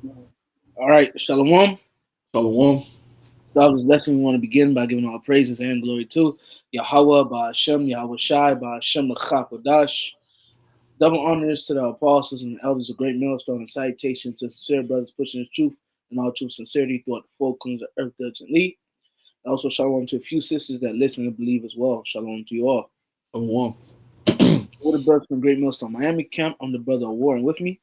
All right, Shalom. Shalom. Start this lesson. We want to begin by giving all praises and glory to Yahweh, Ba'ashem, Yahweh Shai, Ba'ashem, L'chakodash. Double honors to the apostles and elders of Great Millstone and citation to sincere brothers pushing the truth and all true sincerity throughout the four corners of earth diligently. And also, shalom to a few sisters that listen and believe as well. Shalom to you all. Shalom. We're the brothers from Great Millstone Miami Camp. I'm the brother of War, and with me,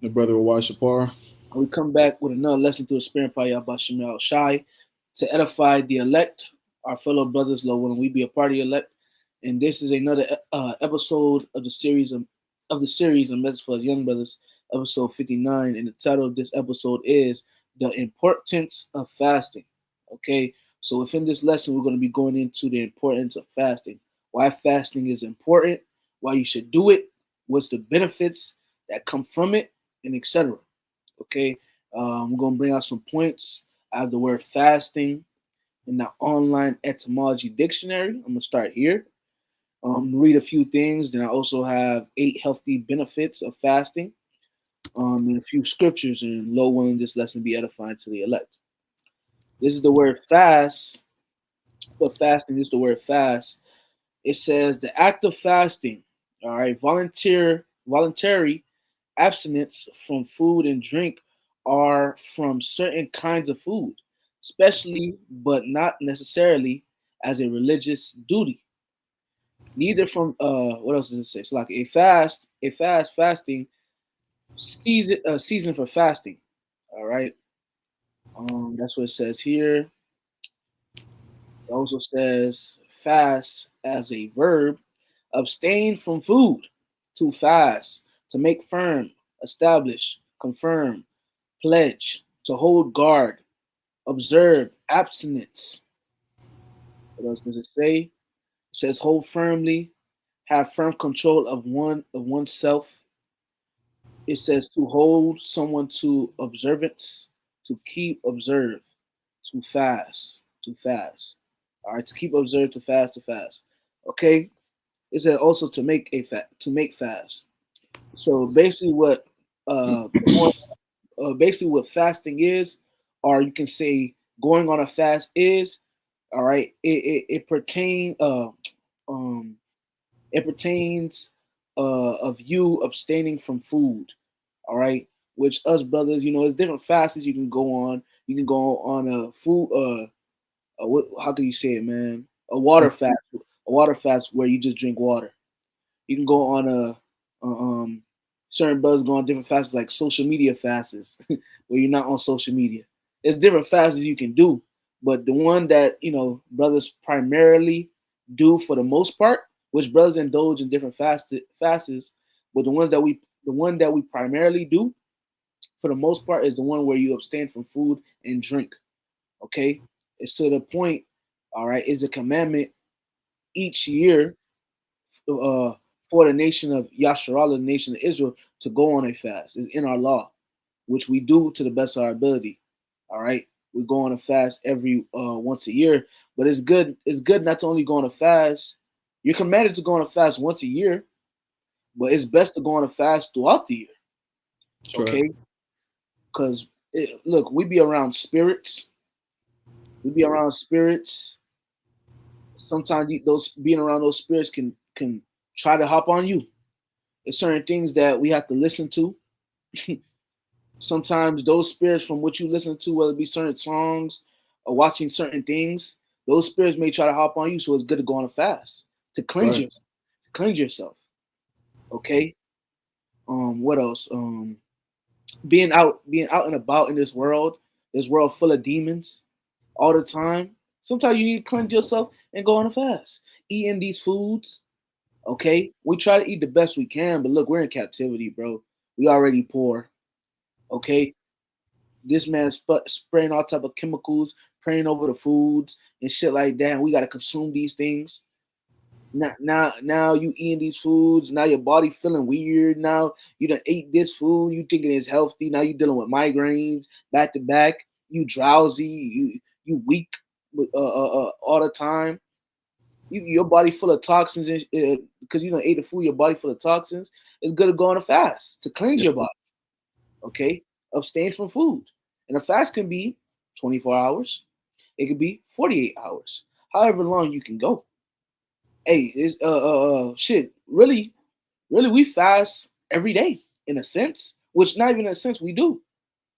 The brother of Washapar. we come back with another lesson through the Spirit of Yahweh Al Shai to edify the elect, our fellow brothers, Lord, when we be a part of the elect. And this is another episode of the series of message for the young brothers, episode 59. And the title of this episode is the importance of fasting. Okay, so within this lesson, we're going to be going into the importance of fasting, why fasting is important, why you should do it, what's the benefits that come from it, and etc. Okay, we're gonna bring out some points. I have the word fasting in the online etymology dictionary. I'm gonna start here. Read a few things. Then I also have 8 healthy benefits of fasting. And a few scriptures. And Lord willing, this lesson be edifying to the elect. This is the word fast. But fasting is the word fast. It says the act of fasting. All right, voluntary abstinence from food and drink are from certain kinds of food, especially but not necessarily as a religious duty. Neither from what else does it say? It's like fasting season for fasting. All right, that's what it says here. It also says fast as a verb, abstain from food, to fast, to make firm, establish, confirm, pledge, to hold guard, observe, abstinence. What else does it say? It says hold firmly, have firm control of oneself. It says to hold someone to observance, to keep observe, to fast, to fast. All right, to keep observe, to fast. Okay. It said also to make fast. So uh, going, basically what fasting is, or you can say going on a fast is. All right, um it pertains of you abstaining from food. All right, which us brothers, there's different fasts you can go on. You can go on a food. How can you say it, man? A water fast. A water fast where you just drink water. You can go on certain brothers go on different fasts like social media fasts where you're not on social media. There's different fasts you can do, but the one that brothers primarily do for the most part, which brothers indulge in different fasts, but the one that we primarily do for the most part is the one where you abstain from food and drink. Okay, it's to the point. All right, is a commandment each year uh, for the nation of Yasharallah, the nation of Israel, to go on a fast. It's in our law, which we do to the best of our ability. All right, we go on a fast every once a year, but it's good. It's good not to only go on a fast. You're commanded to go on a fast once a year, but it's best to go on a fast throughout the year. That's right. Okay, because look, we be around spirits. We be around spirits. Sometimes those being around those spirits can try to hop on you. There's certain things that we have to listen to. Sometimes those spirits from what you listen to, whether it be certain songs or watching certain things, those spirits may try to hop on you. So it's good to go on a fast to cleanse Right. yourself. To cleanse yourself. Okay. What else? Being out and about in this world full of demons all the time. Sometimes you need to cleanse yourself and go on a fast. Eating these foods. Okay. We try to eat the best we can, but look, we're in captivity, bro. We already poor. Okay. This man spraying all type of chemicals, praying over the foods and shit like that. And we gotta consume these things. Now you eating these foods. Now your body feeling weird. Now you done ate this food. You thinking it's healthy. Now you dealing with migraines back to back. You drowsy. You weak all the time. Your body full of toxins because you don't ate the food. Your body full of toxins. It's good to go on a fast to cleanse Yeah. your body. Okay. abstain from food. And a fast can be 24 hours. It could be 48 hours. However long you can go. Hey, it's shit. Really, we fast every day in a sense, which not even in a sense we do.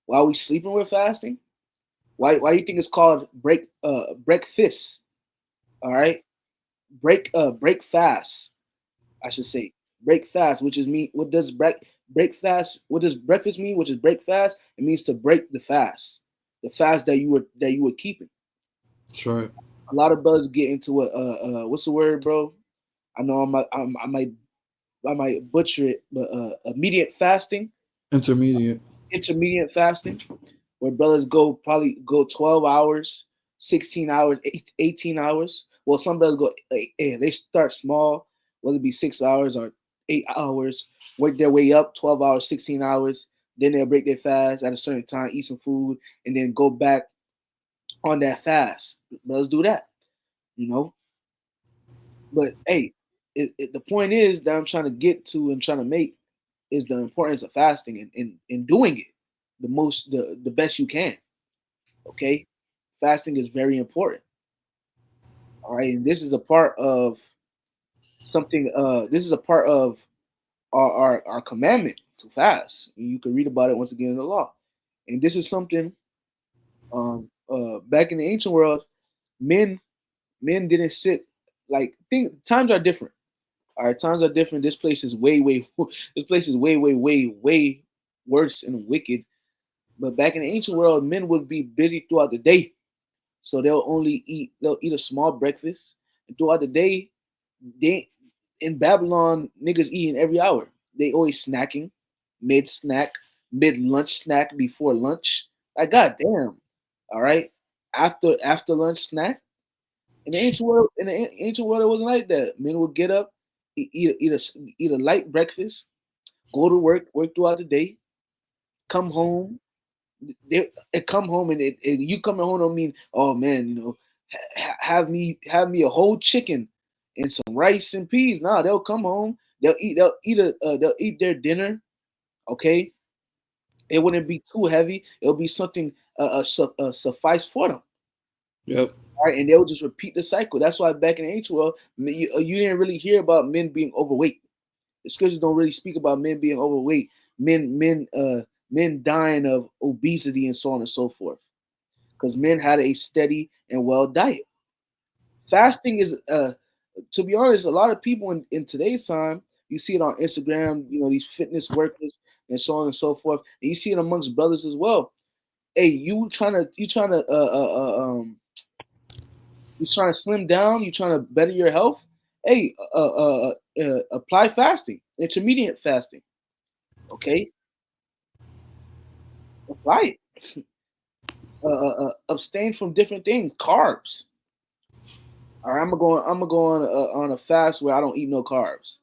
While we sleeping, we're fasting. Why you think it's called breakfast? All right, break fast. I should say break fast, which is mean. What does break fast? What does breakfast mean? Which is break fast. It means to break the fast that you were keeping. That's right. A lot of brothers get into what's the word, bro? I know I might butcher it, but immediate fasting, Intermediate. intermediate fasting, where brothers probably go 12 hours, 16 hours, 18 hours. Well, some brothers go, they start small, whether it be 6 hours or 8 hours, work their way up 12 hours, 16 hours. Then they'll break their fast at a certain time, eat some food, and then go back on that fast. Brothers do that, you know. But hey, the point is that I'm trying to get to and trying to make is the importance of fasting and doing it the best you can. Okay, fasting is very important. All right, and this is a part of something. This is a part of our commandment to fast. And you can read about it once again in the law. And this is something. Back in the ancient world, men men didn't sit like times are different. All right, times are different. This place is way this place is way worse and wicked. But back in the ancient world, men would be busy throughout the day, so they'll eat a small breakfast, and throughout the day, they in Babylon niggas eating every hour. They always snacking, mid snack, mid lunch snack before lunch. Like goddamn, all right. After lunch snack. In the ancient world, it wasn't like that. Men would get up, eat a light breakfast, go to work throughout the day, come home. They come home and you coming home don't mean, oh man, have me a whole chicken and some rice and peas. Nah, they'll come home. They'll eat their dinner. Okay, it wouldn't be too heavy. It'll be something suffice for them. Yep. Right, and they'll just repeat the cycle. That's why back in the ancient world, you didn't really hear about men being overweight. The scriptures don't really speak about men being overweight, men dying of obesity and so on and so forth, because men had a steady and well diet. Fasting is, to be honest, a lot of people in today's time, you see it on Instagram, these fitness workers and so on and so forth, and you see it amongst brothers as well. Hey, you trying to slim down, you trying to better your health, hey, apply fasting, intermediate fasting. Okay, apply it. Abstain from different things, carbs. All right, I'm gonna go on a fast where I don't eat no carbs.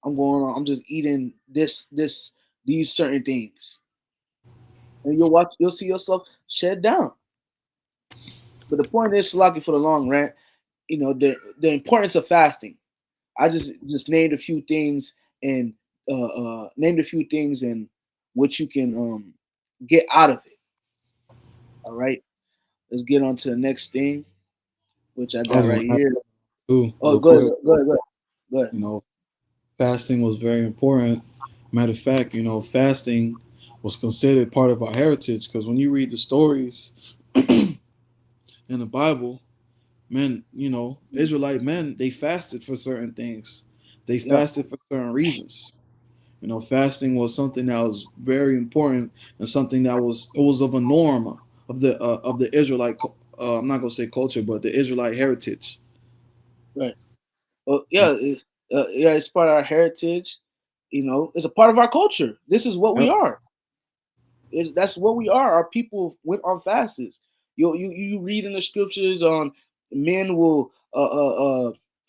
I'm just eating these certain things, and you'll see yourself shed down. But the point is, lucky for the long rant, the importance of fasting. I just named a few things and what you can get out of it. All right, let's get on to the next thing, which I I got was going right to add here. too, Oh, real go ahead, quick. go ahead, go ahead. Go ahead. You know, fasting was very important. Matter of fact, fasting was considered part of our heritage because when you read the stories in the Bible, men, Israelite men, they fasted for certain things. They Yeah, fasted for certain reasons. Fasting was something that was very important and something that was of a norm of the Israelite. I'm not gonna say culture, but the Israelite heritage. right. Well, yeah, yeah, it's part of our heritage. It's a part of our culture. This is what we Yep. are. That's what we are. Our people went on fasts. You read in the scriptures on men will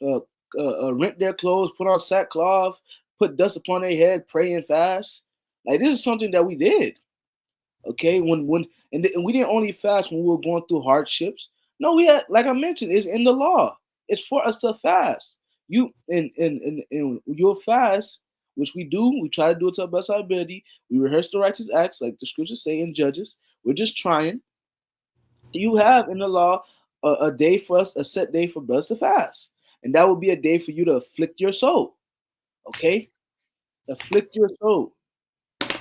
rent their clothes, put on sackcloth, put dust upon their head, pray and fast. Like this is something that we did. Okay, and we didn't only fast when we were going through hardships. No, we had, like I mentioned, it's in the law. It's for us to fast. You and you'll fast which we do. We try to do it to our best of our ability. We rehearse the righteous acts, like the scriptures say in Judges. We're just trying. You have in the law a day for us, a set day for brothers to fast, and that will be a day for you to afflict your soul. Okay, afflict your soul.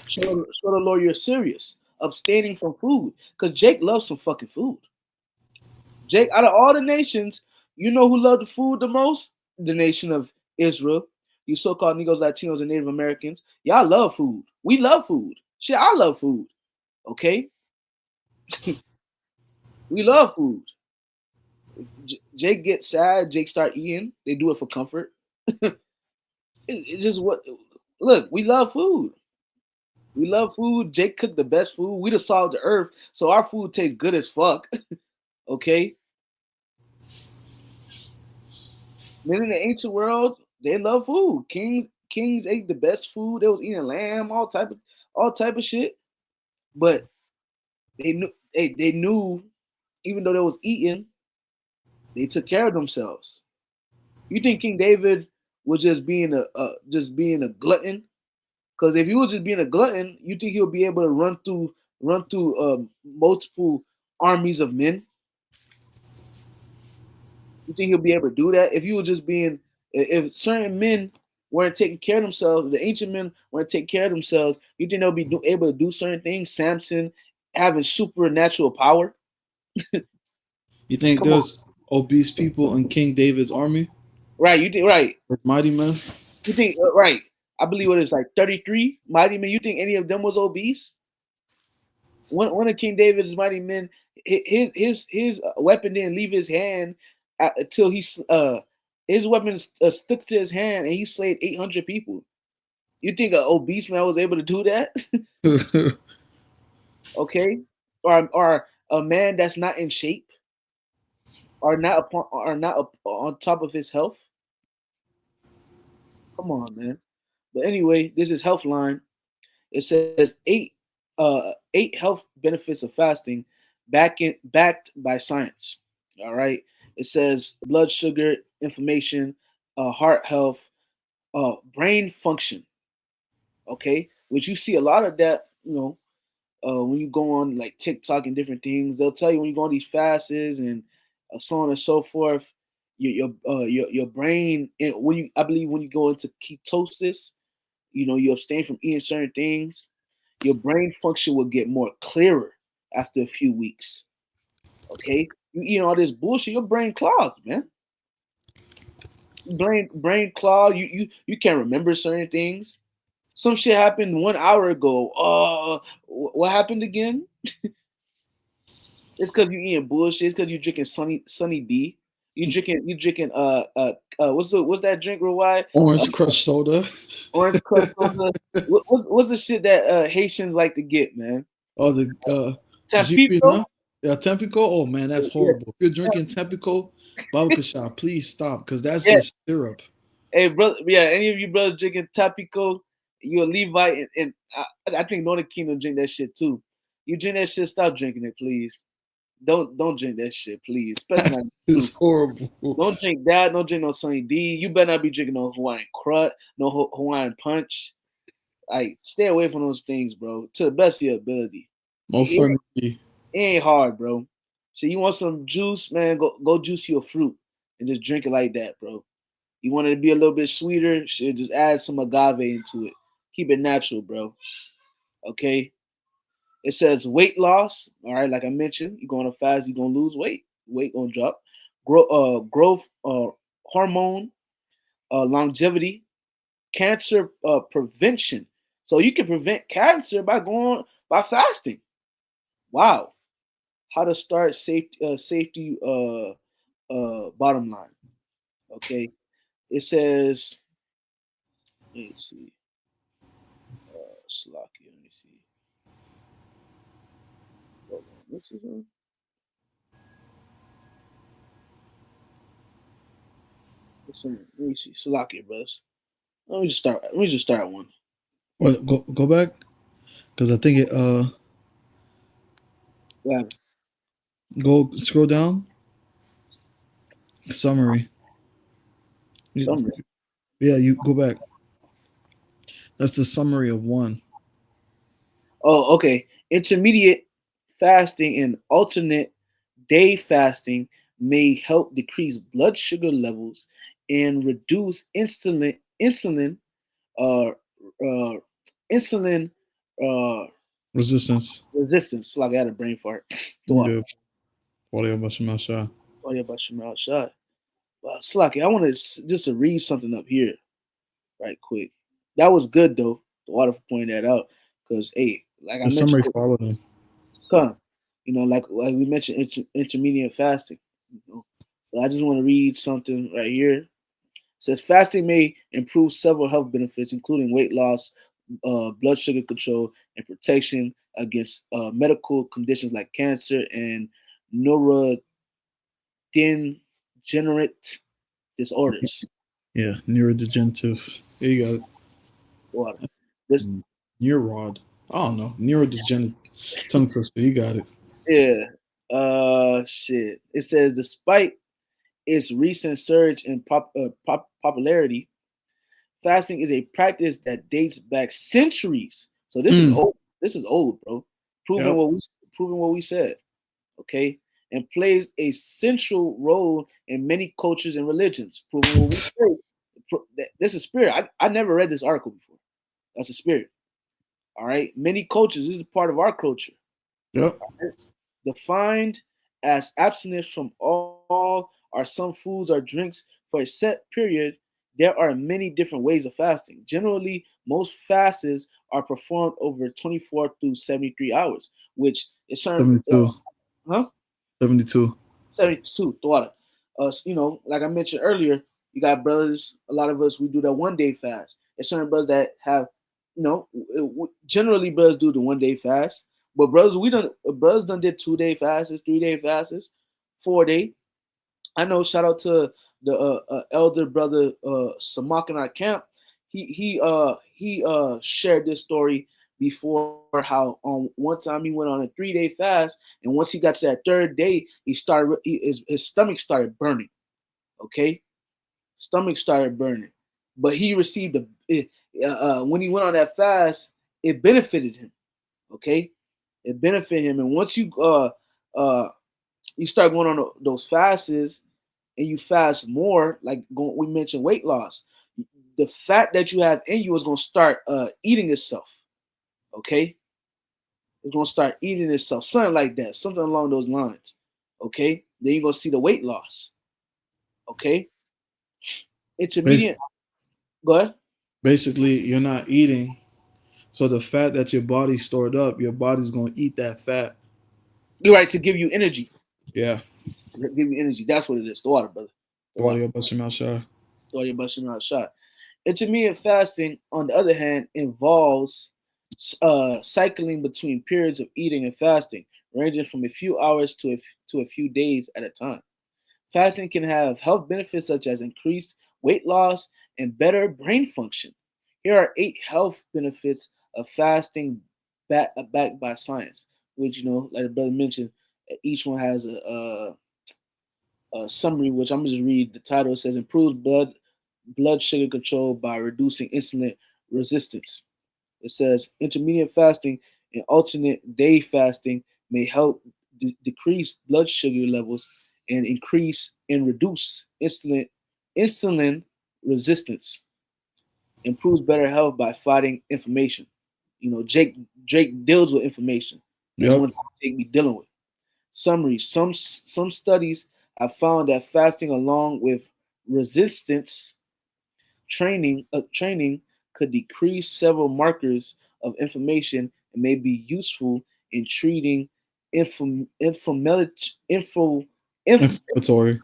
Show the Lord you're serious. Abstaining from food, because Jake loves some fucking food. Jake, out of all the nations, you know who loved the food the most? The nation of Israel. You so-called Negros, Latinos, and Native Americans. Y'all love food. We love food. Shit, I love food. Okay, we love food. If Jake gets sad, Jake start eating. They do it for comfort. It's just what. Look, we love food. We love food. Jake cooked the best food. We the salt of the earth, so our food tastes good as fuck. Okay. Men in the ancient world, they love food. Kings ate the best food. They was eating lamb, all type of shit. But they knew even though they was eating, they took care of themselves. You think King David was just being a glutton? Because if he was just being a glutton, you think he'll be able to run through multiple armies of men? You think he'll be able to do that if you were just being if certain men weren't taking care of themselves, the ancient men weren't taking care of themselves, you think they'll be able to do certain things? Samson having supernatural power? You think Come on, there's obese people in King David's army? right? You think right? Like mighty men? You think right? I believe what it's like 33 mighty men. You think any of them was obese? One of King David's mighty men, his weapon didn't leave his hand until his weapon stuck to his hand and he slayed 800 people. You think an obese man was able to do that? Okay, or a man that's not in shape, or not on top of his health? Come on, man. But anyway, this is Healthline. It says eight health benefits of fasting, backed by science. All right. It says blood sugar, inflammation, heart health, brain function. Okay, which you see a lot of that. When you go on like TikTok and different things, they'll tell you when you go on these fasts and so on and so forth. Your brain, and I believe when you go into ketosis, you abstain from eating certain things, your brain function will get more clearer after a few weeks. Okay, you eat all this bullshit, your brain clogged, man. Brain clogged. You can't remember certain things. Some shit happened 1 hour ago. What happened again? It's because you eating bullshit. It's because you drinking Sunny D. You drinking what's that drink real wide? Orange Crush soda. Orange Crush soda. What's the shit that Haitians like to get, man? Oh, the Tampico. Gipina. Yeah, Tempico. Oh man, that's Yeah, horrible. If you're drinking Tempico, Babakasha, please stop because that's yeah. just syrup. Hey, brother. Yeah, any of you brothers drinking Tampico, you a Levite, and I think Northern Kingdom drink that shit too. You drink that shit, stop drinking it, please. Don't drink that shit, please. Especially not It's soup. horrible. Don't drink that. Don't drink no Sunny D. You better not be drinking no Hawaiian Crut, no Hawaiian Punch. Like, stay away from those things, bro. To the best of your ability. Most It, certainly. it ain't hard, bro. So you want some juice, man? Go juice your fruit and just drink it like that, bro. You want it to be a little bit sweeter? Shit, just add some agave into it. Keep it natural, bro. Okay. It says weight loss. All right, like I mentioned, you're going to fast, you're gonna lose weight. Weight gonna drop. Growth hormone, longevity, cancer prevention. So you can prevent cancer by fasting. Wow. How to start safety bottom line. Okay. It says, let me see. Slocky. Let me see. Hold on. What's this one? Let me see. Slocky, bros. Let me just start one. What? Go back because I think it. Yeah, Go scroll down. Summary. summary. Yeah, you go back. That's the summary of one. Oh, okay. Intermediate fasting and alternate day fasting may help decrease blood sugar levels and reduce uh, uh, insulin uh, Resistance. resistance. Like I had a brain fart. The You water. good. Water Bashim Shah. Oh yeah, about Shemal shot. Slocky, I wanted just to read something up here right quick. That was good though. The water for pointing that out because hey, like I The mentioned, summary followed him. come, like we mentioned intermediate fasting. You know, but I just want to read something right here. It says fasting may improve several health benefits, including weight loss, blood sugar control, and protection against medical conditions like cancer and neurodegenerate disorders. Yeah, neurodegenerative. Yeah, you got it. Water. This, Neurod. I don't know. Neurodegenerative. Tongue twister. You got it. yeah. Shit. It says despite its recent surge in popularity, fasting is a practice that dates back centuries. So this is Mm. old. This is old, bro. Proving Yep. what we proving what we said. Okay, and plays a central role in many cultures and religions. Proving what we say. This is spirit. I never read this article before. That's a spirit. All right. Many cultures. This is part of our culture. Yep. Defined as abstinence from all or some foods or drinks for a set period, there are many different ways of fasting. Generally, most fasts are performed over 24 through 73 hours, which is certain, 72. huh? 72. 72, thought. Like I mentioned earlier, you got brothers, a lot of us, we do that 1 day fast. There's certain brothers that have, generally brothers do the 1 day fast. But brothers done did 2 day fasts, 3 day fasts, 4 day. I know. Shout out to the elder brother Samak in our camp. He shared this story before how on one time he went on a 3 day fast, and once he got to that third day, his stomach started burning. Okay, stomach started burning, but he received when he went on that fast, it benefited him. Okay, it benefited him, and once uh you start going on those fasts and you fast more, like we mentioned weight loss, the fat that you have in you is going to start eating itself. Okay, it's going to start eating itself, something like that, something along those lines. Okay, then you're going to see the weight loss. Okay, intermediate. Bas- Go ahead. Basically, you're not eating. So the fat that your body stored up, your body's going to eat that fat. You're right, to give you energy. Yeah. Give you energy. That's what it is. The water, brother. The water. Water Bashim Shah. The water, busting out shot. Intermittent fasting, on the other hand, involves cycling between periods of eating and fasting, ranging from a few hours to a few days at a time. Fasting can have health benefits such as increased weight loss and better brain function. Here are 8 health benefits of fasting backed by science, which, like the brother mentioned, each one has a summary, which I'm going to just read. The title says improves blood sugar control by reducing insulin resistance. It says intermediate fasting and alternate day fasting may help decrease blood sugar levels and increase and reduce insulin resistance. Improves better health by fighting inflammation. Drake deals with inflammation. That's Yep. one thing Jake be dealing with. Summary: some studies have found that fasting along with resistance training could decrease several markers of inflammation and may be useful in treating infl- inflammatory infl- inf- Inflammatory.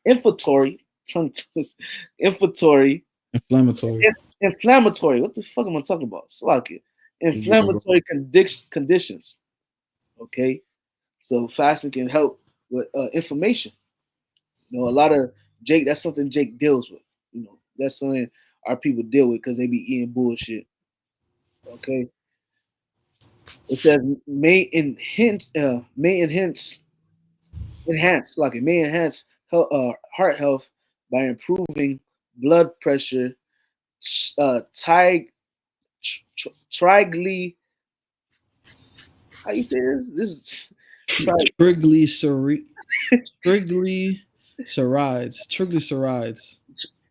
inflammatory tongue twist, inflammatory Inflammatory. inflammatory. What the fuck am I talking about? Slocky. You good, bro. Inflammatory conditions. Okay, so fasting can help with inflammation. A lot of Jake. That's something Jake deals with. That's something our people deal with because they be eating bullshit. Okay. It says may enhance heart health by improving blood pressure, trigly. How you say this? This is Triglycerides. Triglycerides.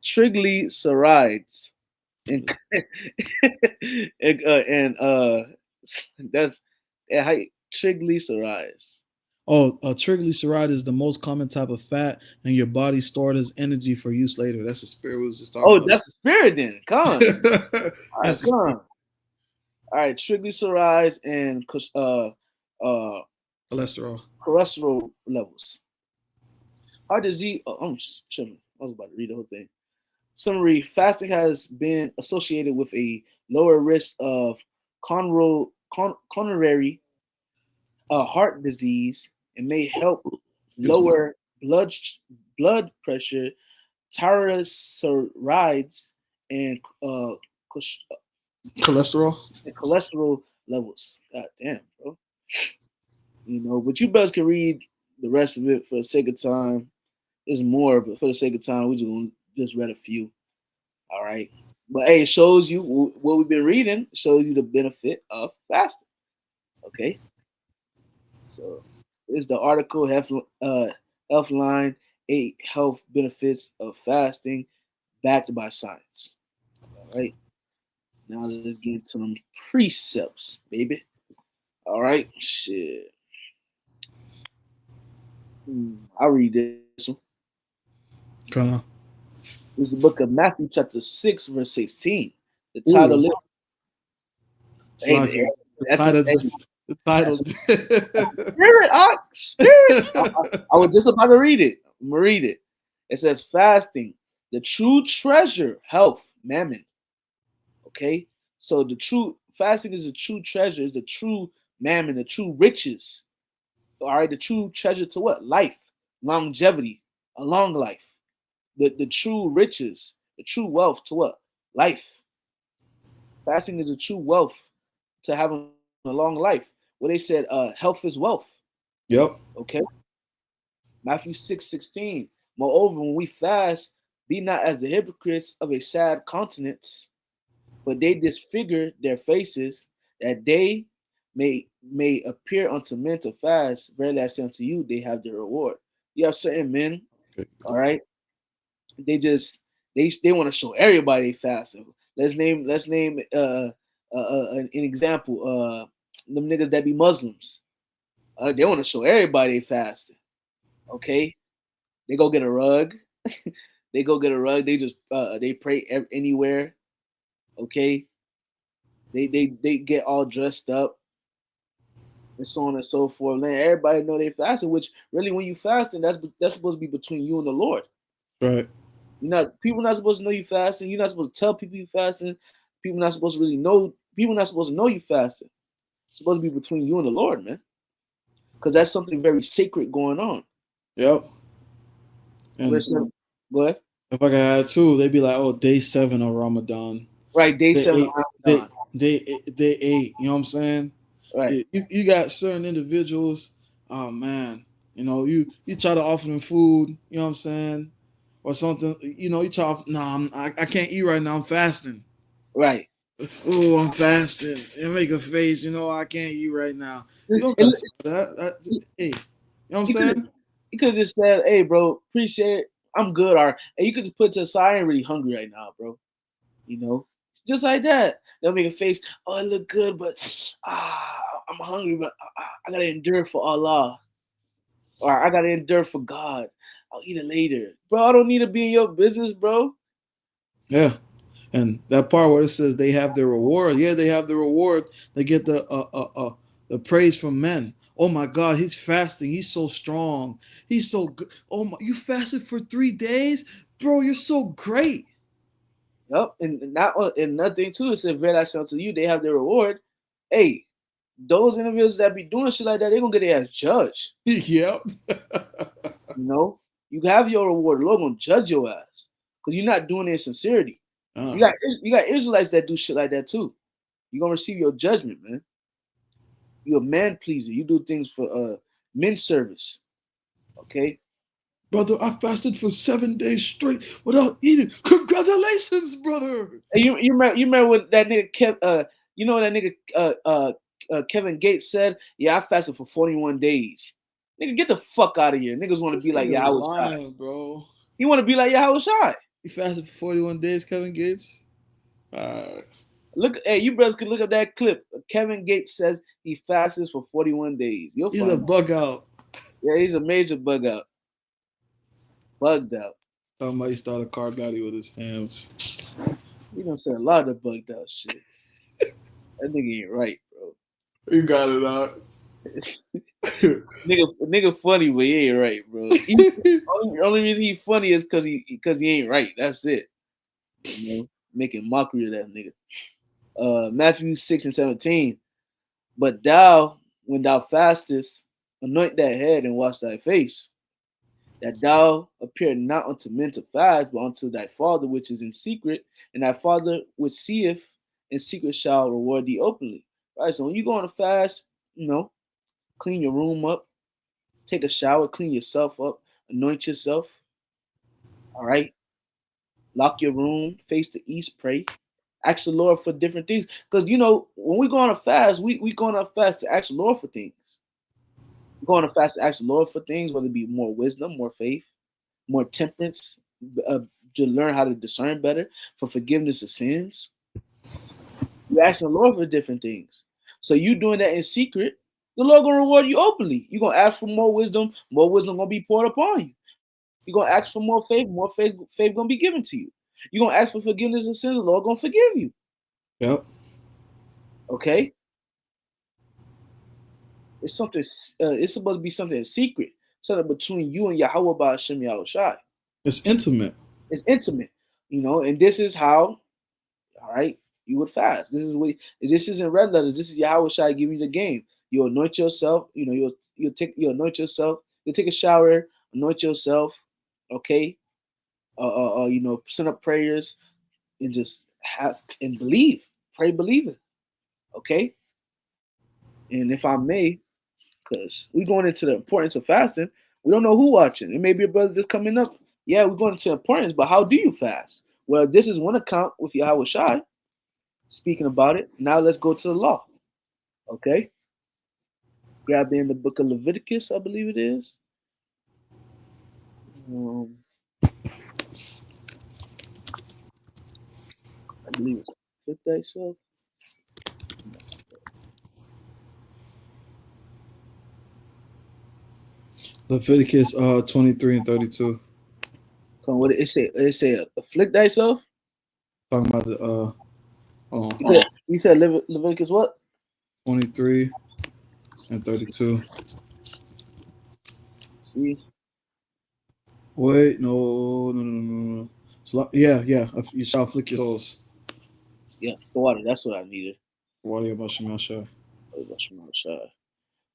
triglycerides, and and that's how triglycerides. Oh, a triglyceride is the most common type of fat, and your body stored as energy for use later. That's the spirit we was just talking Oh, about. that's the spirit then. Come on. All right, That's the come spirit. on. All right, triglycerides and Cholesterol. cholesterol levels. Heart disease. Oh, I'm just chilling. I was about to read the whole thing. Summary: fasting has been associated with a lower risk of coronary heart disease and may help Excuse me. lower blood pressure, triglycerides, and Cholesterol. cholesterol levels. God damn, bro. But you best can read the rest of it for the sake of time. There's more, but for the sake of time, we just read a few. All right. But hey, it shows you what we've been reading. Shows you the benefit of fasting. Okay. So here's the article, Healthline, 8 health benefits of fasting, backed by science. All right. Now let's get into some precepts, baby. All right. Shit. I'll read this one. Okay. This is the book of Matthew, chapter 6, verse 16. The Ooh, title is, hey, man, Slacky. The that's a, title hey, just the title. that's a spirit, spirit. I was just about to read it. I'm gonna read it. It says, fasting, the true treasure, health, mammon. Okay, so the true fasting is the true treasure, is the true mammon, the true riches. All right, the true treasure to what? Life, longevity, a long life. The true riches, the true wealth to what? Life. Fasting is a true wealth to having a long life. Where they said, health is wealth. Yep. Okay, Matthew 6:16. Moreover, when we fast, be not as the hypocrites of a sad countenance, but they disfigure their faces, that they may appear unto men to fast. Verily I say unto you, they have their reward. You have certain men, Okay. all right, they just they want to show everybody they fast. Let's name an example. Them niggas that be Muslims. They want to show everybody they fasting. Okay, they go get a rug. They go get a rug. They just they pray anywhere. Okay, they get all dressed up and so on and so forth. Letting everybody know they fasting. Which really, when you fasting, that's supposed to be between you and the Lord. Right. You're not People not supposed to know you fasting. You're not supposed to tell people you fasting. People not supposed to really know. People not supposed to know you fasting. It's supposed to be between you and the Lord, man. Because that's something very sacred going on. Yep. And Verse 7. Go ahead. if I could add too, they'd be like, "Oh, day 7 of Ramadan. Right, day They 7 ate. of They Ramadan. they ate." You know what I'm saying? Right. You got certain individuals. Oh man, you try to offer them food. You know what I'm saying? Or something. You try. Nah, I can't eat right now. I'm fasting. Right. Oh, I'm fasting. And make a face. I can't eat right now. You don't And got to say hey, you know what I'm you could saying? you could just said, "Hey, bro, appreciate it. I'm good." Or and you could just put it to the side. I ain't really hungry right now, bro. You know, just like that. They'll make a face. Oh, it look good, but I'm hungry, but I gotta endure for Allah, or I gotta endure for God. I'll eat it later, bro. I don't need to be in your business, bro. Yeah. And that part where it says they have their reward, yeah, they have the reward. They get the praise from men. Oh my God, he's fasting. He's so strong. He's so good. Oh my, you fasted for 3 days, bro. You're so great. Yep, and not and nothing too. It said, "Very I say unto you, they have their reward." Hey, those individuals that be doing shit like that, they gonna get their ass judged. Yep. You know, you have your reward. The Lord gonna judge your ass because you're not doing it in sincerity. You uh, got you got Israelites that do shit like that too. You're gonna receive your judgment, man. You're a man pleaser. You do things for men service. Okay. brother, I fasted for 7 days straight without eating. Congratulations, brother. And you remember what that nigga kept You know what that nigga Kevin Gates said? Yeah, I fasted for 41 days. Nigga, get the fuck out of here. Niggas want to This be like, nigga yeah, I was shy. lying, bro. You want to be like, yeah, I was shy. He fasted for 41 days, Kevin Gates. Uh, Look, hey, you brothers can look up that clip. Kevin Gates says he fasts for 41 days. You'll he's a find. bug out. Yeah, he's a major bug out. Bugged out. Talking about he started carb battle with his hands. He done said a lot of bugged out shit. That nigga ain't right, bro. You got it out. nigga funny, but he ain't right, bro. Only reason he funny is because he ain't right. That's it. You know, making mockery of that nigga. Matthew 6:17. But thou, when thou fastest, anoint thy head and wash thy face, that thou appear not unto men to fast, but unto thy Father which is in secret, and thy Father which seeth in secret shall reward thee openly. Right. So when you go on a fast, clean your room up, take a shower, clean yourself up, anoint yourself. All right. Lock your room, face the east, pray. Ask the Lord for different things. Because when we go on a fast, we go on a fast to ask the Lord for things. We go on a fast to ask the Lord for things, whether it be more wisdom, more faith, more temperance, uh, to learn how to discern better, for forgiveness of sins. You asking the Lord for different things. So you doing that in secret, the Lord gonna reward you openly. You're gonna ask for more wisdom gonna be poured upon you. You're gonna ask for more faith gonna be given to you. You're gonna ask for forgiveness of sins, the Lord gonna forgive you. Yep. Okay? It's something. It's supposed to be something secret, something between you and Yahweh by Hashem Yahushai. It's intimate. It's intimate, and this is how. All right, you would fast. This is in red letters. This is Yahweh Shai giving you the game. You anoint yourself. You anoint yourself. You take a shower, anoint yourself. Okay. Send up prayers and just have and believe. Pray, believe it. Okay. And if I may, because we're going into the importance of fasting. We don't know who watching. It may be a brother just coming up. Yeah, we're going into importance, but how do you fast? Well, this is one account with Yahweh Shai speaking about it. Now let's go to the law. Okay? Grab in the book of Leviticus, I believe it is. I believe it's Flip Thyself. Leviticus 23 and 32. Come what it say? It say afflict thyself. Talking about the You said Leviticus what? 23 and 32. See? Wait, no. So, yeah. You shall afflict your souls. Yeah, the water. That's what I needed. Wadi about Shemasha.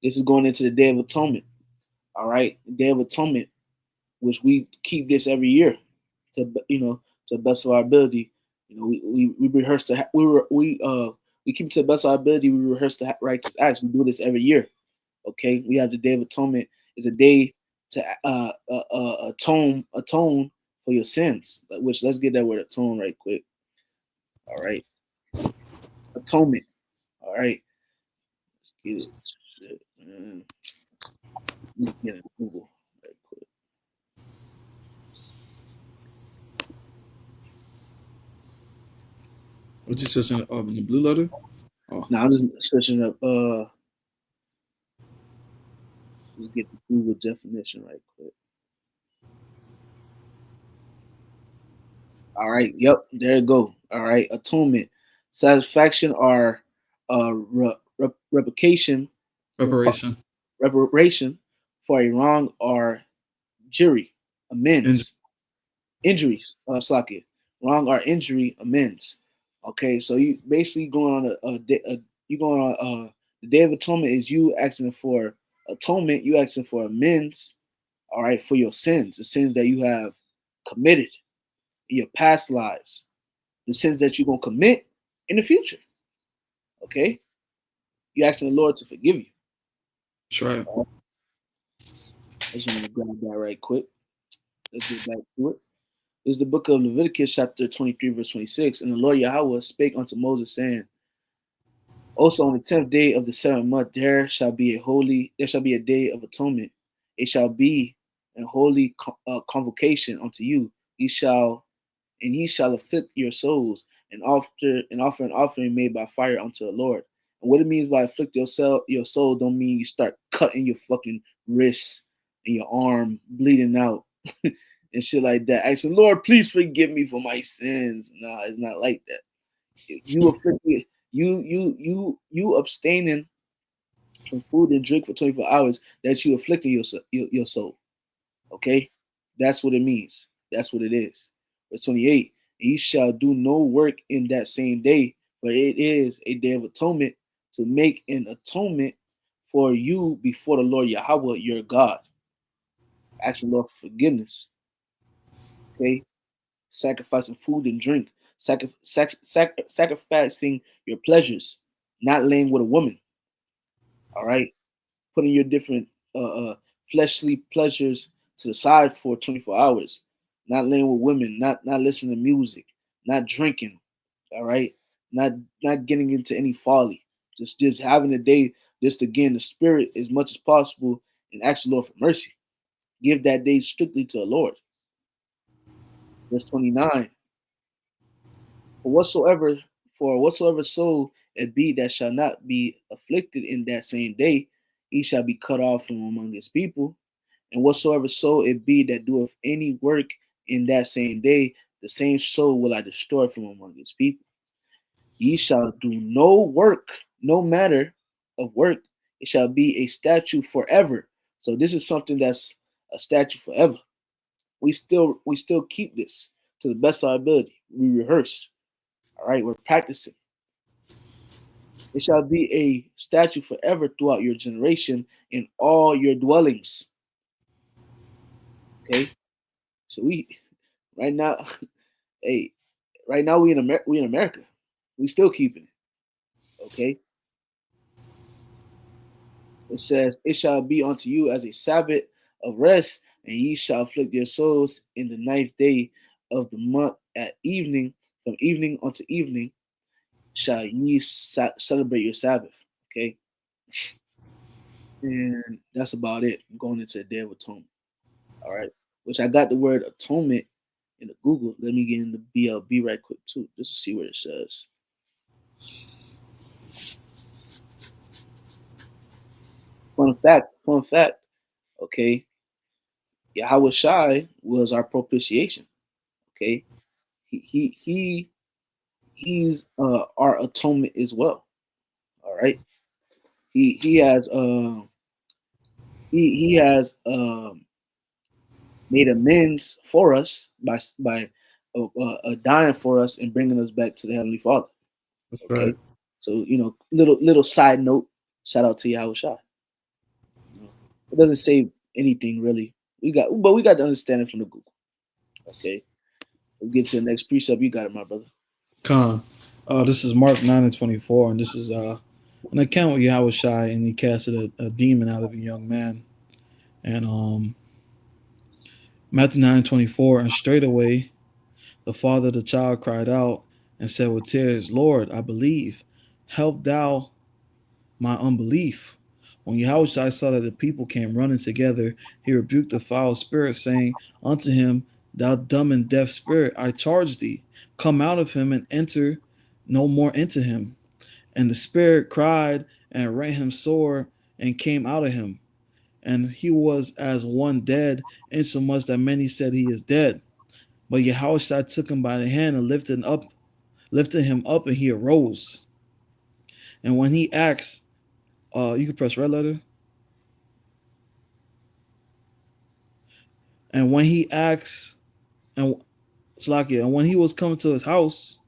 This is going into the Day of Atonement. All right, the Day of Atonement, which we keep this every year, to to the best of our ability. We rehearse we keep it to the best of our ability. We rehearse the righteous acts. We do this every year. Okay, we have the Day of Atonement. It's a day to atone for your sins. Which let's get that word atone right quick. All right, atonement. All right, let's get it. Shit, man. Let's get it. Google right quick. What you searching in the blue letter? Oh. Now I'm just searching up. Let's get the Google definition right quick. All right. Yep. There you go. All right. Atonement, satisfaction, or replication, Reparation. reparation for a wrong or jury, amends, injuries. Slack it. Wrong or injury, amends. Okay. So you basically going on you going on the Day of Atonement is you asking for atonement. You asking for amends. All right, for your sins, the sins that you have committed in your past lives, the sins that you're gonna commit in the future. Okay, you asking the Lord to forgive you. That's right. I just want to grab that right quick. Let's get back to it. This is the book of Leviticus, chapter 23, verse 26. And the Lord Yahweh spake unto Moses, saying, Also on the 10th day of the 7th month there shall be a day of atonement. It shall be a holy convocation unto you. Ye shall afflict your souls and offer an offering made by fire unto the Lord. And what it means by afflict your soul don't mean you start cutting your fucking wrists and your arm bleeding out and shit like that. Asking, Lord, please forgive me for my sins. Nah, it's not like that. You afflict you abstaining from food and drink for 24 hours that you afflicting your soul. Okay? That's what it means. That's what it is. Verse 28, and you shall do no work in that same day, but it is a day of atonement to make an atonement for you before the Lord Yahweh your God. Ask the Lord for forgiveness. Okay? Sacrificing food and drink. Sacrificing your pleasures, not laying with a woman. All right? Putting your different fleshly pleasures to the side for 24 hours, not laying with women, not listening to music, not drinking, all right, not not getting into any folly, just having a day just to gain the spirit as much as possible and ask the Lord for mercy. Give that day strictly to the Lord. Verse 29. For whatsoever for whatsoever soul it be that shall not be afflicted in that same day, he shall be cut off from among his people. And whatsoever soul it be that doeth any work in that same day, the same soul will I destroy from among his people. Ye shall do no work, no matter of work. It shall be a statute forever. So this is something that's a statute forever. We still keep this to the best of our ability. We rehearse. All right, we're practicing. It shall be a statute forever throughout your generation in all your dwellings. Okay, so we right now, hey, right now we in America. We still keeping it. Okay. It says, "It shall be unto you as a Sabbath of rest, and ye shall afflict your souls in the ninth day of the month at evening, from evening unto evening shall ye celebrate your Sabbath." Okay, and that's about it. Going into the Day of Atonement. All right, which I got the word atonement in the Google. Let me get in the BLB right quick too, just to see what it says. Fun fact. Okay, Yahweh Shai was our propitiation. Okay, he he's our atonement as well. All right, he has he has made amends for us by dying for us and bringing us back to the Heavenly Father. That's Okay, right. so little side note. Shout out to Yahweh Shai. You know, it doesn't say anything really. We got the understanding from the Google. Okay, we'll get to the next precept. You got it, my brother. Khan. This is Mark 9 and 24, and this is an account with Yahweh Shai, and he casted a demon out of a young man. And Matthew 9 and 24, and straightway the father of the child cried out and said with tears, Lord, I believe, help thou my unbelief. When Yahushua saw that the people came running together, he rebuked the foul spirit, saying unto him, Thou dumb and deaf spirit, I charge thee, come out of him and enter no more into him. And the spirit cried and rent him sore and came out of him. And he was as one dead, insomuch that many said he is dead. But Yahushua took him by the hand and lifted him up, and he arose. And when he asked, you can press red letter. And when he asked, and Slakia, and when he was coming to his house,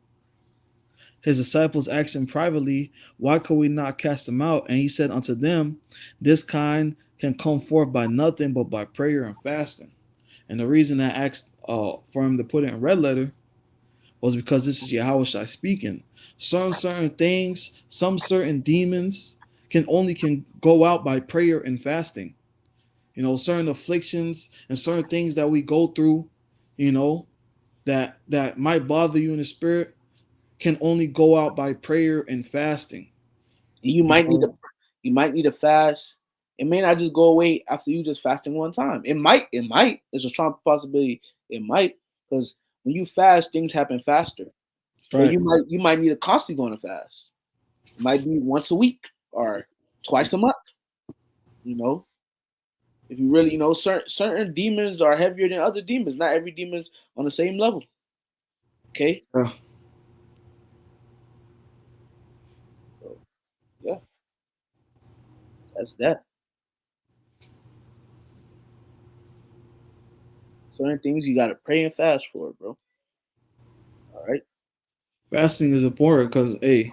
his disciples asked him privately, Why could we not cast him out? And he said unto them, This kind can come forth by nothing but by prayer and fasting. And the reason I asked for him to put it in red letter was because this is Yahweh Shai speaking. Certain things, some certain demons can go out by prayer and fasting. You know, certain afflictions and certain things that we go through, you know, that might bother you in the spirit can only go out by prayer and fasting. And you You might need know, to fast. It may not just go away after you just fasting one time. It might. There's a strong possibility it might, because when you fast, things happen faster. But right. you might need to constantly go on a fast. It might be once a week or twice a month. You know, if you really, certain demons are heavier than other demons. Not every demon's on the same level. Okay, Yeah. so yeah, that's that. Certain things you gotta pray and fast for, bro. All right. Fasting is important because the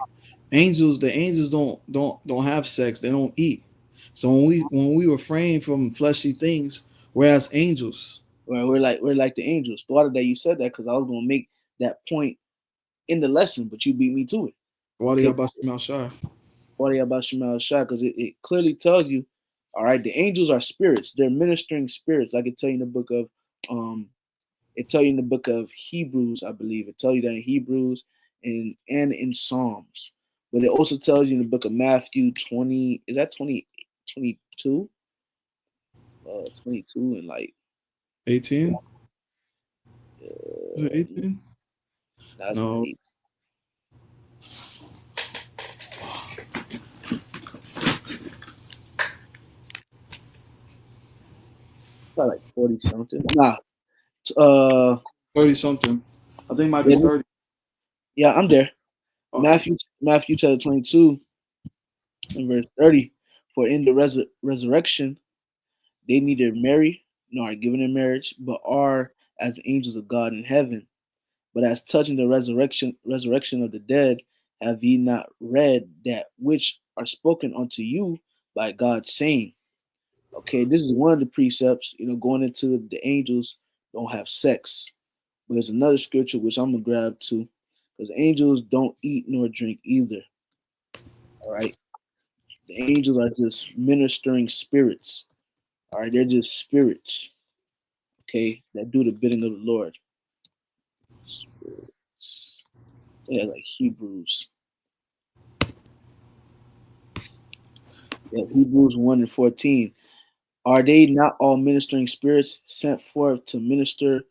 angels don't have sex. They don't eat. So when we refrain from fleshy things, whereas angels, Well, we're like the angels. Thought that you said that because I was gonna make that point in the lesson, but you beat me to it. Wadi Okay, Abashim Shai. what about Shemal Shah? Because it clearly tells you, all right, the angels are spirits. They're ministering spirits. I can tell you in the book of it tell you in the book of Hebrews, I believe. It tells you that in Hebrews and in Psalms. But it also tells you in the book of Matthew 20, is that 20 22? 22 and like 18? Is it uh, 18? that's not No, 8. Probably like 40 something. Nah. Uh 30 something. I think it might be yeah, 30. yeah, I'm there. Okay. Matthew chapter 22 and verse 30. For in the resurrection they neither marry nor are given in marriage, but are as the angels of God in heaven. But as touching the resurrection of the dead, have ye not read that which are spoken unto you by God, saying, okay, this is one of the precepts, going into the angels don't have sex. But there's another scripture which I'm gonna grab too, because angels don't eat nor drink either. All right, the angels are just ministering spirits. All right, they're just spirits. Okay, that do the bidding of the Lord. Spirits. Yeah, like Hebrews. Yeah, Hebrews 1:14. Are they not all ministering spirits sent forth to minister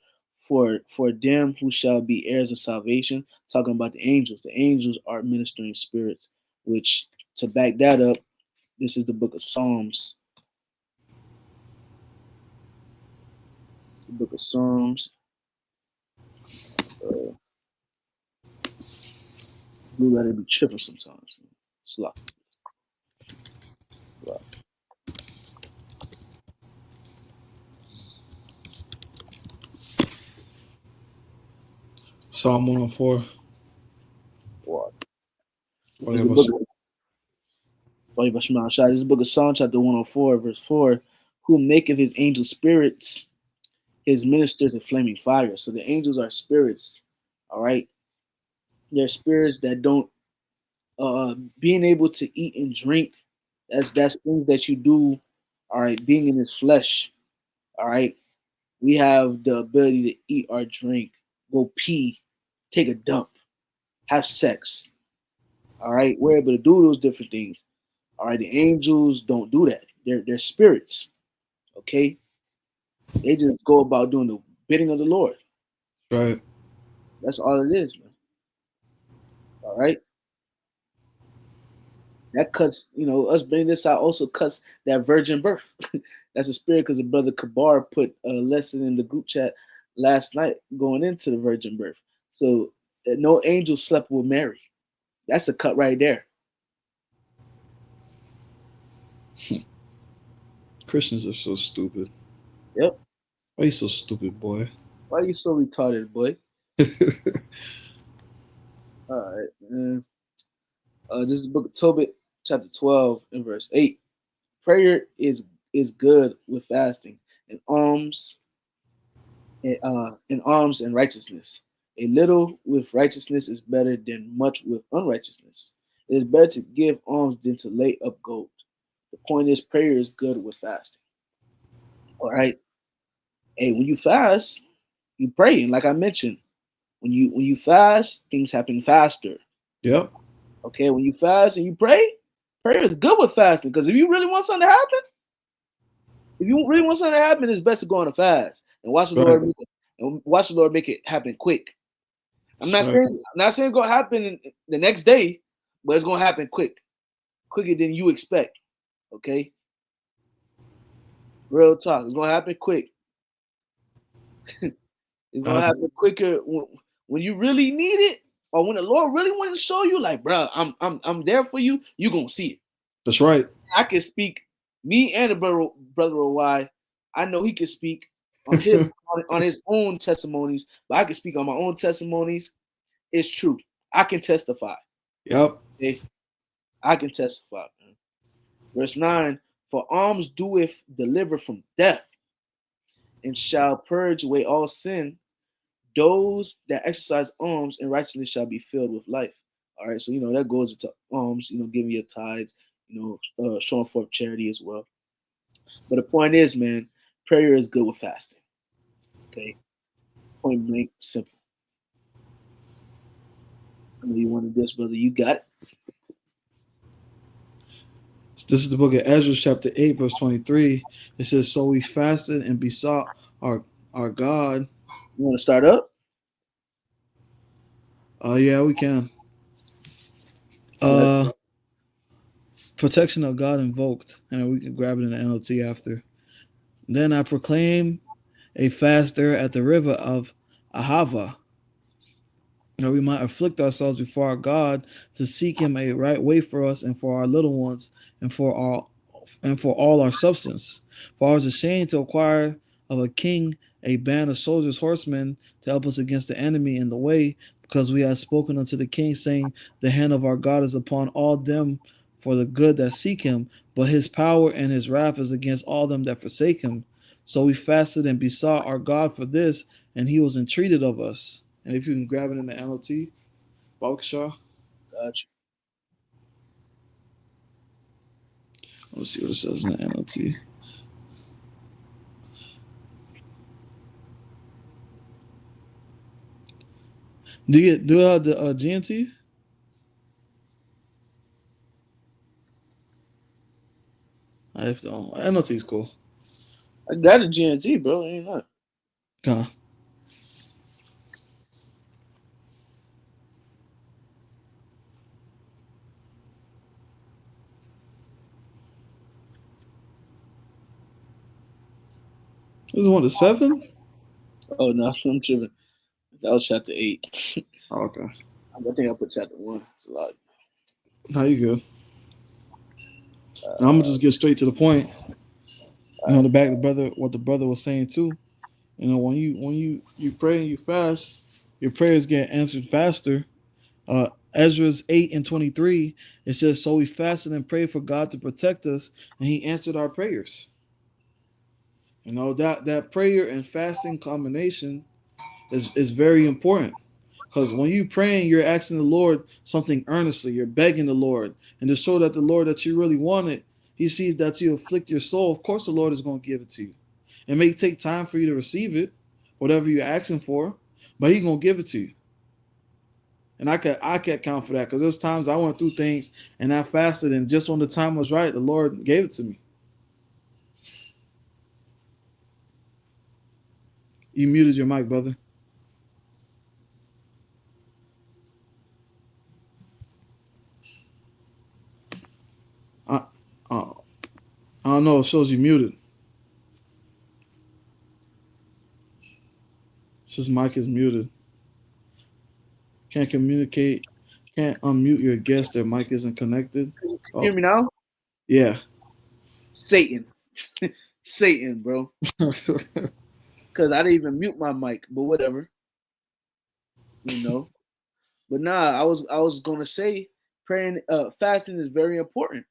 for them who shall be heirs of salvation? Talking about the angels. The angels are ministering spirits, which to back that up, this is the book of Psalms. The book of Psalms. Uh, we gotta be tripping sometimes. Slock. Psalm 104. What? Wadi This is the book Abashim. of This is the book of Psalm chapter 104, verse 4. Who maketh his angel spirits, his ministers a flaming fire. So the angels are spirits. All right. They're spirits that don't being able to eat and drink. That's things that you do. All right, being in his flesh. All right, we have the ability to eat or drink, go pee, take a dump, have sex. All right, we're able to do those different things. All right, the angels don't do that. They're spirits. Okay, they just go about doing the bidding of the Lord. Right. That's all it is, man. All right. That cuts, us bringing this out also cuts that virgin birth. That's a spirit because the brother Kabar put a lesson in the group chat last night going into the virgin birth. So no angel slept with Mary. That's a cut right there. Christians are so stupid. Yep. Why you so stupid, boy? Why are you so retarded, boy? All right, man. This is the book of Tobit, chapter 12, and verse 8. Prayer is good with fasting and alms and righteousness. A little with righteousness is better than much with unrighteousness. It is better to give alms than to lay up gold. The point is, prayer is good with fasting. All right. Hey, when you fast, you pray, and like I mentioned, when you fast, things happen faster. Yep. Okay, when you fast and you pray, Prayer is good with fasting because if you really want something to happen, it's best to go on a fast and watch the Right. Lord make it happen quick. I'm not Right. saying it's gonna happen the next day, but it's gonna happen quicker than you expect. Okay, real talk. It's gonna happen quick. It's gonna Uh, happen quicker when you really need it, or when the Lord really want to show you, like, bro, I'm there for you. You gonna see it. that's right. I can speak. Me and the brother why I know he can speak on his own testimonies, but I can speak on my own testimonies. It's true. I can testify. Yep. Okay, I can testify. Man. Verse 9: For alms doeth deliver from death, and shall purge away all sin. Those that exercise alms and righteousness shall be filled with life. All right, so that goes into alms, giving your tithes, showing forth charity as well. But the point is, man, prayer is good with fasting. Okay, point blank, simple. I know you wanted this, brother. You got it. This is the book of Ezra, chapter 8, verse 23. It says, "So we fasted and besought our God." You want to start up? Yeah, we can. Go Uh, Protection of God invoked, and we can grab it in the NLT after. Then I proclaim a fast there at the river of Ahava, that we might afflict ourselves before our God to seek Him a right way for us and for our little ones and for all our substance. For I was ashamed to acquire of a king a band of soldiers, horsemen, to help us against the enemy in the way, because we had spoken unto the king, saying, the hand of our God is upon all them for the good that seek him, but his power and his wrath is against all them that forsake him. So we fasted and besought our God for this, and he was entreated of us. And if you can grab it in the NLT, Balkshaw. Got Let's see what it says in the NLT. Do you have the GNT? I don't. NLT is cool. I got a GNT, bro. Ain't that? Huh. This is one to 7. Oh no, I'm tripping. That was chapter 8. Oh, okay. I think I put chapter 1. It's a lot. How you good? Now I'm gonna just get straight to the point. The back the brother what the brother was saying too. When you pray and you fast, your prayers get answered faster. Ezra's 8:23, it says, "So we fasted and prayed for God to protect us, and He answered our prayers." That prayer and fasting combination is very important. Because when you praying, you're asking the Lord something earnestly. You're begging the Lord. And to show that the Lord that you really want it, He sees that you afflict your soul. Of course, the Lord is going to give it to you. It may take time for you to receive it, whatever you're asking for, but He's going to give it to you. And I can't count for that because there's times I went through things and I fasted, and just when the time was right, the Lord gave it to me. You muted your mic, brother. I, uh, I don't know. It shows you muted. It says mic is muted. Can't communicate. Can't unmute your guest. Their mic isn't connected. Can you Oh, hear me now? yeah. Satan. Satan, bro. Because I didn't even mute my mic, but whatever. You know. But nah, I was gonna say praying fasting is very important.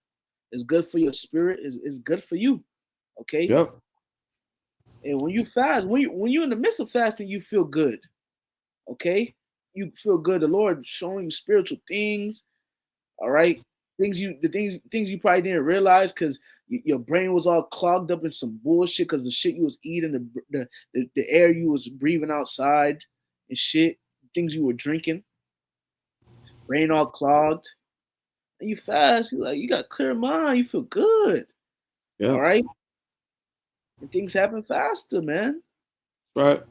It's good for your spirit, it's good for you. Okay? Yep. And when you fast, when you're in the midst of fasting, you feel good. Okay? You feel good. The Lord showing you spiritual things, all right? Things you probably didn't realize because your brain was all clogged up in some bullshit because the shit you was eating, the air you was breathing outside and shit, things you were drinking, brain all clogged. and you fast, you got a clear mind, you feel good. Yeah. All right. And things happen faster, man. Right.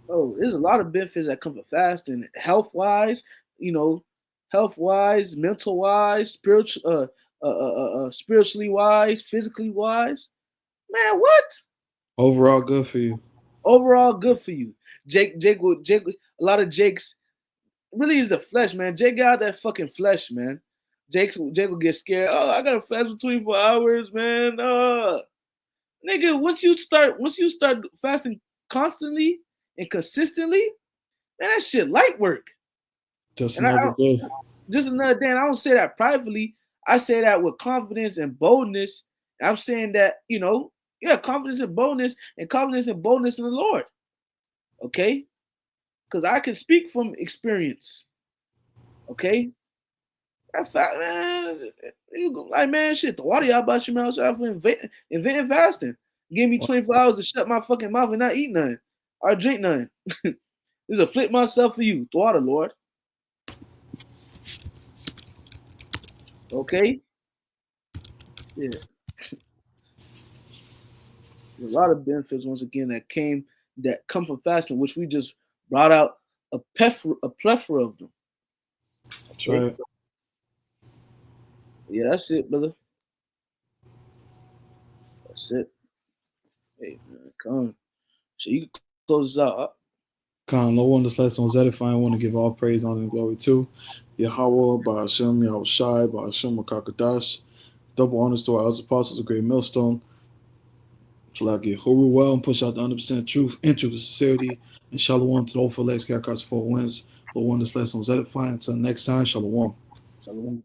Oh, there's a lot of benefits that come from fasting, health wise, you know, health wise, mental wise, spiritually wise, physically wise. Man, what? Overall, good for you. Overall, good for you. Jake, a lot of Jake's really is the flesh, man. Jake got that fucking flesh, man. Jake will get scared. Oh, I gotta fast for 24 hours, man. Nigga, once you start fasting constantly and consistently, man, that shit light work. Just And I another don't, day. just another day. And I don't say that privately. I say that with confidence and boldness. And I'm saying that, yeah, confidence and confidence and boldness in the Lord. Okay? Because I can speak from experience. Okay? That fact, man, like, man, shit, the water y'all about your mouth shot for inventing fasting. Give me 24 hours to shut my fucking mouth and not eat nothing or drink nothing. This is a flip myself for you. The water, Lord. Okay? Yeah. There's a lot of benefits once again that come from fasting, which we just brought out a plethora of them. That's Okay? right. Yeah, that's it, brother. That's it. Hey man, come on. So you can close this out. Khan, no one this lesson was edifying. I want to give all praise, honor, and glory to Yahweh, Ba'ashem, Yahweh Shai, Ba'ashem, Makakadash. Double honors to our elders apostles, a great millstone. Shalaki, Horu well and push out the 100% truth and truth and sincerity. And Shalom to the old for legs, across the four winds. Lord, one this lesson was edifying. Until next time, Shalom. Shalom.